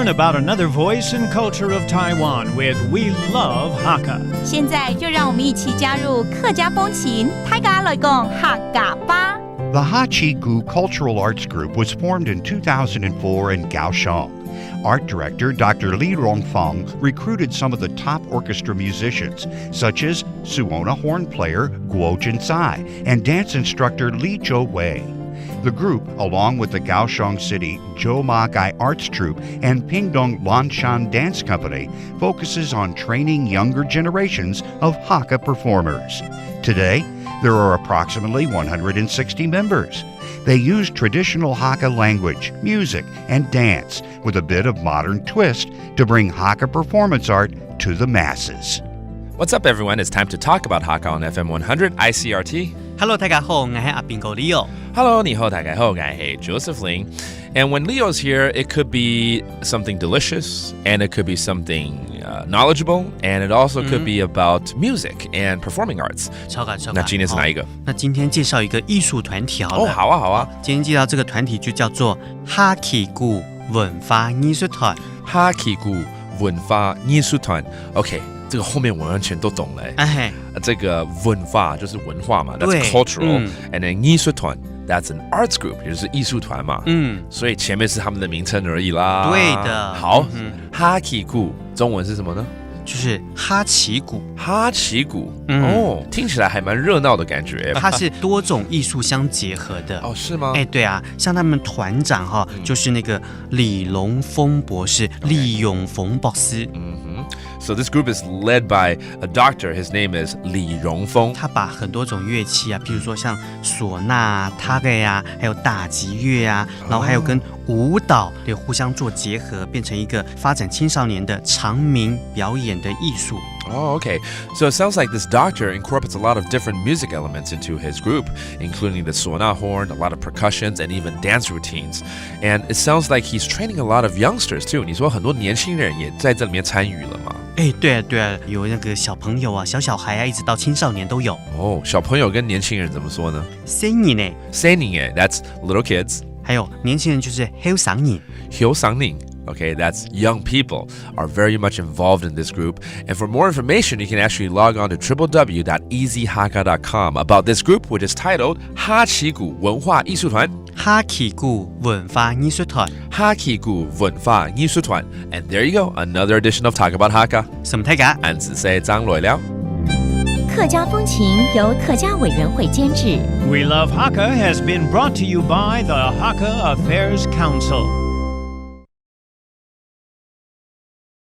learn about another voice and culture of Taiwan with We Love Hakka. 现在就让我们一起加入客家风情，大家来讲客家吧。The Icrt Cultural Arts Group was formed in 2004 in Kaohsiung. Art director Dr. Li Rongfeng recruited some of the top orchestra musicians, such as Suona horn player Guo Jinsai and dance instructor Li Zhou Wei. The group, along with the Kaohsiung City Zhou Ma Gai Arts Troupe and Pingdong Lanshan Dance Company, focuses on training younger generations of Hakka performers. Today, there are approximately 160 members. They use traditional Hakka language, music, and dance with a bit of modern twist to bring Hakka performance art to the masses. What's up, everyone? It's time to talk about Hakka on FM 100 Icrt. Hello， 大家好，我是阿兵哥 Leo。Hello, 你好，大家好，我是 Joseph Ling. And when Leo's here, it could be something delicious, and it could be something knowledgeable, and it also could be about music and performing arts. 超感。那今天是哪一个？那今天介绍一个艺术团体好了。好啊。今天介绍这个团体就叫做哈奇谷文化艺术团。哈奇谷文化艺术团 OK， 这个后面我完全都懂了。这个文化就是文化嘛， that's cultural，and then 艺术团 that's an arts group， 也就是艺术团嘛。所以前面是他们的名称而已啦。对的。好，哈奇谷中文是什么呢？就是哈奇谷。哈奇谷，听起来还蛮热闹的感觉。它是多种艺术相结合的。是吗？对啊，像他们团长就是那个李龙峰博士，李永峰博士。So this group is led by a doctor. His name is Li Rongfeng. 他把很多种乐器啊，比如说像唢呐、塔格呀，还有打击乐啊，然后还有跟舞蹈也互相做结合，变成一个发展青少年的长鸣表演的艺术。Okay. So it sounds like this doctor incorporates a lot of different music elements into his group, including the suona horn, a lot of percussions, and even dance routines. And it sounds like he's training a lot of youngsters too. 你说很多年轻人也在这里面参与了吗？对啊，有那个小朋友啊，小孩啊，一直到青少年都有。小朋友跟年轻人怎么说呢？青年呢？青年 that's little kids. 还有年轻人就是後生人。後生人 Okay, that's young people are very much involved in this group. And for more information, you can actually log on to www.easyhakka.com about this group, which is titled 哈奇谷文化艺术团。哈奇谷文化艺术团。哈奇谷文化艺术团。And there you go, another edition of Talk About Hakka. 什么大家？俺只是张來了。客家风情由客家委员会监制。 We Love Hakka has been brought to you by the Hakka Affairs Council.